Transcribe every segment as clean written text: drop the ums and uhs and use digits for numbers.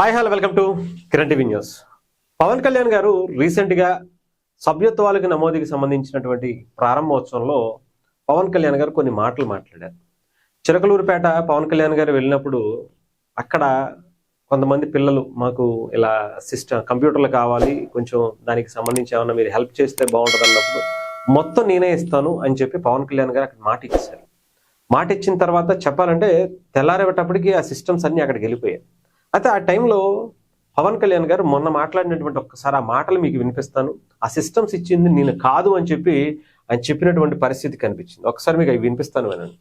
Hi hello welcome to Kiran TV news. Pawan Kalyan గారు రీసెంట్గా సభ్యత్వాలకు నమోదుకి సంబంధించినటువంటి ప్రారంభోత్సవంలో పవన్ కళ్యాణ్ గారు కొన్ని మాటలు మాట్లాడారు. చిలకలూరుపేట పవన్ కళ్యాణ్ గారు వెళ్ళినప్పుడు అక్కడ కొంతమంది పిల్లలు మాకు ఇలా కంప్యూటర్లు కావాలి, కొంచెం దానికి సంబంధించి ఏమన్నా మీరు హెల్ప్ చేస్తే బాగుంటుంది అన్నప్పుడు మొత్తం నేనే ఇస్తాను అని చెప్పి పవన్ కళ్యాణ్ గారు అక్కడ మాట ఇచ్చారు. మాట ఇచ్చిన తర్వాత చెప్పాలంటే తెల్లారేటప్పటికి ఆ సిస్టమ్స్ అన్నీ అక్కడికి వెళ్ళిపోయాయి. అయితే ఆ టైంలో పవన్ కళ్యాణ్ గారు మొన్న మాట్లాడినటువంటి ఒక్కసారి ఆ మాటలు మీకు వినిపిస్తాను. ఆ సిస్టమ్స్ ఇచ్చింది నేను కాదు అని చెప్పి ఆయన చెప్పినటువంటి పరిస్థితి కనిపించింది. ఒకసారి మీకు అవి వినిపిస్తాను వినండి.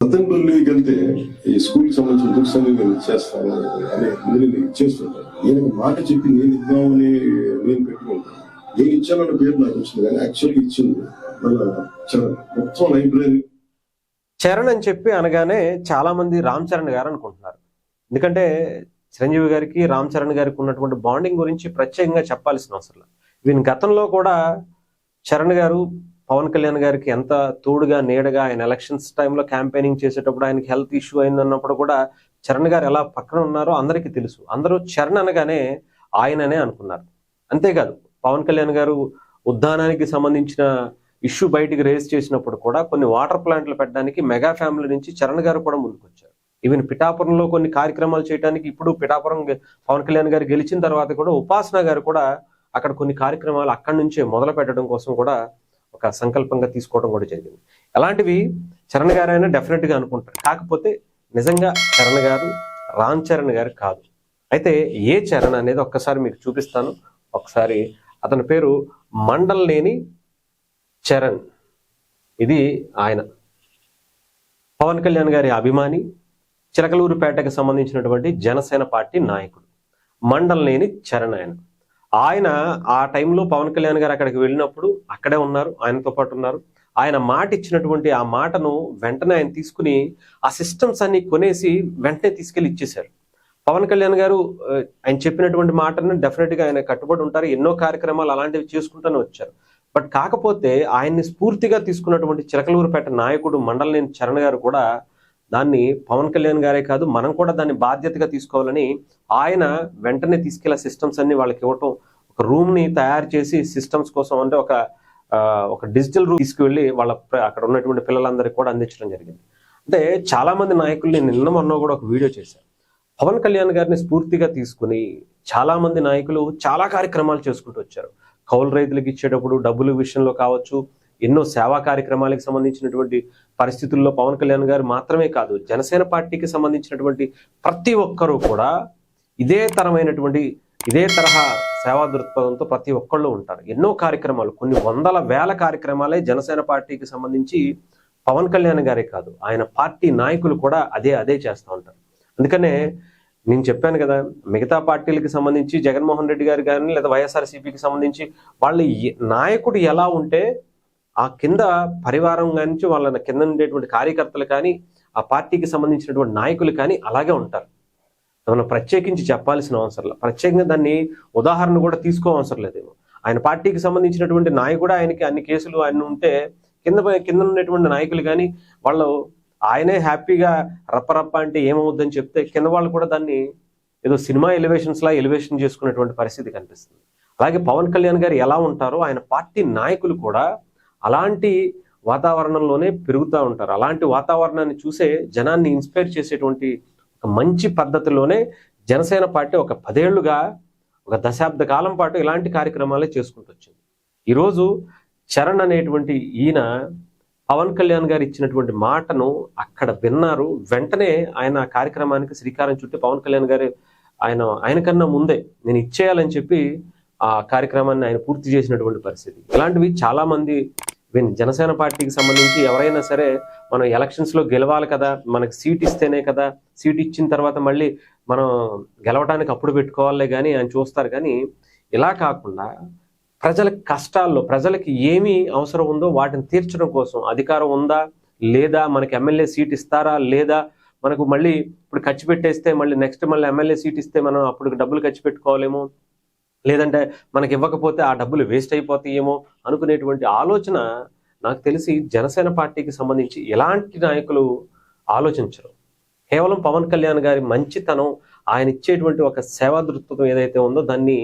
ఈ స్కూల్ కి సంబంధించిన బుక్స్ అన్ని నేను ఇచ్చేస్తాను అని ఇచ్చేస్తుంటాను. నేను మాట చెప్పి నేను ఇద్దామని నేను పెట్టుకుంటాను. నేను ఇచ్చానన్న పేరు నాకు వచ్చింది, కానీ యాక్చువల్గా ఇచ్చింది మొత్తం లైబ్రరీ. చరణ్ అని చెప్పి అనగానే చాలా మంది రామ్ చరణ్ గారు అనుకుంటున్నారు. ఎందుకంటే చిరంజీవి గారికి రామ్ చరణ్ గారికి ఉన్నటువంటి బాండింగ్ గురించి ప్రత్యేకంగా చెప్పాల్సిన అవసరం. ఈవెన్ గతంలో కూడా చరణ్ గారు పవన్ కళ్యాణ్ గారికి ఎంత తోడుగా నీడగా ఆయన ఎలక్షన్స్ టైంలో క్యాంపెయినింగ్ చేసేటప్పుడు ఆయనకి హెల్త్ ఇష్యూ అయిందన్నప్పుడు కూడా చరణ్ గారు ఎలా పక్కన ఉన్నారో అందరికీ తెలుసు. అందరూ చరణ్ అనగానే ఆయననే అనుకున్నారు. అంతేకాదు పవన్ కళ్యాణ్ గారు ఉద్దానానికి సంబంధించిన ఇష్యూ బయటికి రేజ్ చేసినప్పుడు కూడా కొన్ని వాటర్ ప్లాంట్లు పెట్టడానికి మెగా ఫ్యామిలీ నుంచి చరణ్ గారు కూడా ముందుకొచ్చారు. ఈవెన్ పిఠాపురంలో కొన్ని కార్యక్రమాలు చేయడానికి ఇప్పుడు పిఠాపురం పవన్ కళ్యాణ్ గారు గెలిచిన తర్వాత కూడా ఉపాసన గారు కూడా అక్కడ కొన్ని కార్యక్రమాలు అక్కడి నుంచే మొదలు పెట్టడం కోసం కూడా ఒక సంకల్పంగా తీసుకోవడం కూడా జరిగింది. అలాంటివి చరణ్ గారు అయినా డెఫినెట్ గా అనుకుంటారు. కాకపోతే నిజంగా చరణ్ గారు రామ్ చరణ్ గారు కాదు. అయితే ఏ చరణ్ అనేది ఒక్కసారి మీకు చూపిస్తాను. ఒకసారి అతని పేరు మండల్నేని చరణ్. ఇది ఆయన పవన్ కళ్యాణ్ గారి అభిమాని, చిలకలూరుపేటకు సంబంధించినటువంటి జనసేన పార్టీ నాయకుడు మండల్నేని చరణ్. ఆయన ఆ టైంలో పవన్ కళ్యాణ్ గారు అక్కడికి వెళ్ళినప్పుడు అక్కడే ఉన్నారు, ఆయనతో పాటు ఉన్నారు. ఆయన మాట ఇచ్చినటువంటి ఆ మాటను వెంటనే ఆయన తీసుకుని ఆ సిస్టమ్స్ అన్ని కొనేసి వెంటనే తీసుకెళ్లి ఇచ్చేశారు. పవన్ కళ్యాణ్ గారు ఆయన చెప్పినటువంటి మాటను డెఫినెట్ గా ఆయన కట్టుబడి ఉంటారు. ఎన్నో కార్యక్రమాలు అలాంటివి చేసుకుంటూనే వచ్చారు. బట్ కాకపోతే ఆయన్ని స్ఫూర్తిగా తీసుకున్నటువంటి చిలకలూరుపేట నాయకుడు మండల్నేని చరణ్ గారు కూడా దాన్ని పవన్ కళ్యాణ్ గారే కాదు మనం కూడా దాన్ని బాధ్యతగా తీసుకోవాలని ఆయన వెంటనే తీసుకెళ్లే సిస్టమ్స్ అన్ని వాళ్ళకి ఇవ్వటం, ఒక రూమ్ ని తయారు చేసి సిస్టమ్స్ కోసం అంటే ఒక డిజిటల్ రూమ్ తీసుకువెళ్ళి వాళ్ళ అక్కడ ఉన్నటువంటి పిల్లలందరికీ కూడా అందించడం జరిగింది. అంటే చాలా మంది నాయకులు నేను నిన్న మొన్న కూడా ఒక వీడియో చేశాను. పవన్ కళ్యాణ్ గారిని స్ఫూర్తిగా తీసుకుని చాలా మంది నాయకులు చాలా కార్యక్రమాలు చేసుకుంటూ వచ్చారు. కౌలు రైతులకు ఇచ్చేటప్పుడు డబ్బుల విషయంలో కావచ్చు, ఎన్నో సేవా కార్యక్రమాలకు సంబంధించినటువంటి పరిస్థితుల్లో పవన్ కళ్యాణ్ గారు మాత్రమే కాదు, జనసేన పార్టీకి సంబంధించినటువంటి ప్రతి ఒక్కరూ కూడా ఇదే తరహా సేవా దృక్పథంతో ప్రతి ఒక్కళ్ళు ఉంటారు. ఎన్నో కార్యక్రమాలు, కొన్ని వందల వేల కార్యక్రమాలే జనసేన పార్టీకి సంబంధించి పవన్ కళ్యాణ్ గారే కాదు ఆయన పార్టీ నాయకులు కూడా అదే చేస్తూ ఉంటారు. అందుకనే నేను చెప్పాను కదా, మిగతా పార్టీలకు సంబంధించి జగన్మోహన్ రెడ్డి గారు కానీ లేదా వైఎస్ఆర్సీపీకి సంబంధించి వాళ్ళ నాయకుడు ఎలా ఉంటే ఆ కింద పరివారం నుంచి వాళ్ళ కింద ఉండేటువంటి కార్యకర్తలు కానీ ఆ పార్టీకి సంబంధించినటువంటి నాయకులు కానీ అలాగే ఉంటారు. మనం ప్రత్యేకించి చెప్పాల్సిన అవసరం లేదు, ప్రత్యేకంగా దాన్ని ఉదాహరణ కూడా తీసుకోవసరం లేదేమో. ఆయన పార్టీకి సంబంధించినటువంటి నాయకుడు ఆయనకి అన్ని కేసులు ఆయన ఉంటే కింద ఉన్నటువంటి నాయకులు కానీ వాళ్ళు ఆయనే హ్యాపీగా రప్ప అంటే ఏమవుద్దని చెప్తే కింద వాళ్ళు కూడా దాన్ని ఏదో సినిమా ఎలివేషన్ చేసుకునేటువంటి పరిస్థితి కనిపిస్తుంది. అలాగే పవన్ కళ్యాణ్ గారు ఎలా ఉంటారో ఆయన పార్టీ నాయకులు కూడా అలాంటి వాతావరణంలోనే పెరుగుతూ ఉంటారు. అలాంటి వాతావరణాన్ని చూసే జనాన్ని ఇన్స్పైర్ చేసేటువంటి ఒక మంచి పద్ధతిలోనే జనసేన పార్టీ ఒక 10 ఏళ్లుగా ఒక దశాబ్ద కాలం పాటు ఇలాంటి కార్యక్రమాలే చేసుకుంటూ వచ్చింది. ఈరోజు చరణ్ అనేటువంటి ఈయన పవన్ కళ్యాణ్ గారు ఇచ్చినటువంటి మాటను అక్కడ విన్నారు. వెంటనే ఆయన కార్యక్రమానికి శ్రీకారం చుట్టి పవన్ కళ్యాణ్ గారు ఆయనకన్నా ముందే నేను ఇచ్చేయాలని చెప్పి ఆ కార్యక్రమాన్ని ఆయన పూర్తి చేసినటువంటి పరిస్థితి. ఇలాంటివి చాలా మంది జనసేన పార్టీకి సంబంధించి ఎవరైనా సరే మనం ఎలక్షన్స్ లో గెలవాలి కదా, మనకి సీట్ ఇస్తేనే కదా, సీట్ ఇచ్చిన తర్వాత మళ్ళీ మనం గెలవడానికి అప్పుడు పెట్టుకోవాలే కానీ ఆయన చూస్తారు. కానీ ఇలా కాకుండా ప్రజల కష్టాల్లో ప్రజలకి ఏమి అవసరం ఉందో వాటిని తీర్చడం కోసం అధికారం ఉందా లేదా, మనకి ఎమ్మెల్యే సీట్ ఇస్తారా లేదా, మనకు మళ్ళీ ఇప్పుడు ఖర్చు పెట్టేస్తే మళ్ళీ నెక్స్ట్ ఎమ్మెల్యే సీట్ ఇస్తే మనం అప్పుడు డబ్బులు ఖర్చు పెట్టుకోవాలేమో, లేదంటే మనకి ఇవ్వకపోతే ఆ డబ్బులు వేస్ట్ అయిపోతాయేమో అనుకునేటువంటి ఆలోచన నాకు తెలిసి జనసేన పార్టీకి సంబంధించి ఎలాంటి నాయకులు ఆలోచించరు. కేవలం పవన్ కళ్యాణ్ గారి మంచితనం, ఆయన ఇచ్చేటువంటి ఒక సేవా దృక్పథం ఏదైతే ఉందో దాన్ని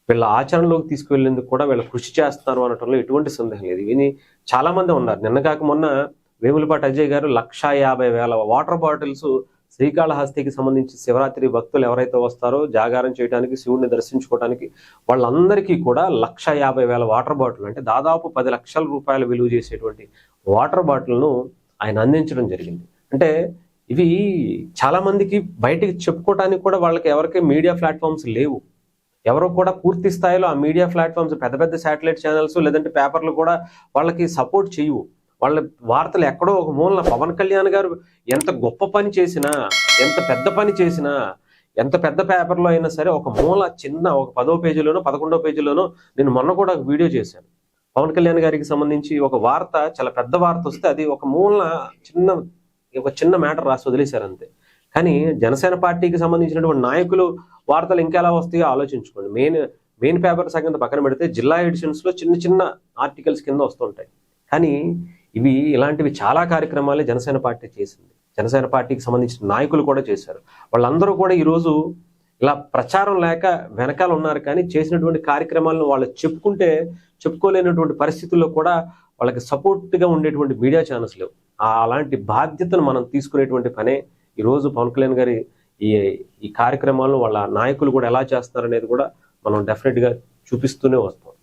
వీళ్ళ ఆచరణలోకి తీసుకువెళ్ళేందుకు కూడా వీళ్ళు కృషి చేస్తారు అనటంలో ఎటువంటి సందేహం లేదు. విని చాలా మంది ఉన్నారు. నిన్న కాక మొన్న వేములపాటి అజయ్ గారు 150,000 వాటర్ బాటిల్స్ శ్రీకాళహస్తికి సంబంధించి శివరాత్రి భక్తులు ఎవరైతే వస్తారో జాగారం చేయడానికి, శివుడిని దర్శించుకోవడానికి వాళ్ళందరికీ కూడా 150,000 వాటర్ బాటిల్, అంటే దాదాపు 10 లక్షల రూపాయలు విలువ చేసేటువంటి వాటర్ బాటిల్ను ఆయన అందించడం జరిగింది. అంటే ఇవి చాలా మందికి బయటికి చెప్పుకోవడానికి కూడా వాళ్ళకి ఎవరికి మీడియా ప్లాట్ఫామ్స్ లేవు. ఎవరు కూడా పూర్తి స్థాయిలో ఆ మీడియా ప్లాట్ఫామ్స్, పెద్ద పెద్ద శాటిలైట్ ఛానల్స్ లేదంటే పేపర్లు కూడా వాళ్ళకి సపోర్ట్ చేయవు. వాళ్ళ వార్తలు ఎక్కడో ఒక మూలన పవన్ కళ్యాణ్ గారు ఎంత గొప్ప పని చేసినా, ఎంత పెద్ద పని చేసినా, ఎంత పెద్ద పేపర్లో అయినా సరే ఒక మూల చిన్న ఒక 10వ పేజీలోనో 11వ పేజీలోనో, నేను మొన్న కూడా ఒక వీడియో చేశాను. పవన్ కళ్యాణ్ గారికి సంబంధించి ఒక వార్త, చాలా పెద్ద వార్త వస్తే అది ఒక మూలన చిన్న మ్యాటర్ రాసి వదిలేశారు అంతే. కానీ జనసేన పార్టీకి సంబంధించినటువంటి నాయకులు వార్తలు ఇంకెలా వస్తాయో ఆలోచించుకోండి. మెయిన్ పేపర్ సంగతి పక్కన పెడితే జిల్లా ఎడిషన్స్ లో చిన్న చిన్న ఆర్టికల్స్ కింద వస్తుంటాయి. కానీ ఇలాంటివి చాలా కార్యక్రమాలే జనసేన పార్టీ చేసింది. జనసేన పార్టీకి సంబంధించిన నాయకులు కూడా చేశారు. వాళ్ళందరూ కూడా ఈరోజు ఇలా ప్రచారం లేక వెనకాల ఉన్నారు. కానీ చేసినటువంటి కార్యక్రమాలను వాళ్ళు చెప్పుకోలేనటువంటి పరిస్థితుల్లో కూడా వాళ్ళకి సపోర్ట్గా ఉండేటువంటి మీడియా ఛానల్స్ లేవు. అలాంటి బాధ్యతను మనం తీసుకునేటువంటి పనే ఈరోజు పవన్ కళ్యాణ్ గారి ఈ కార్యక్రమాలను వాళ్ళ నాయకులు కూడా ఎలా చేస్తారనేది కూడా మనం డెఫినెట్గా చూపిస్తూనే వస్తాం.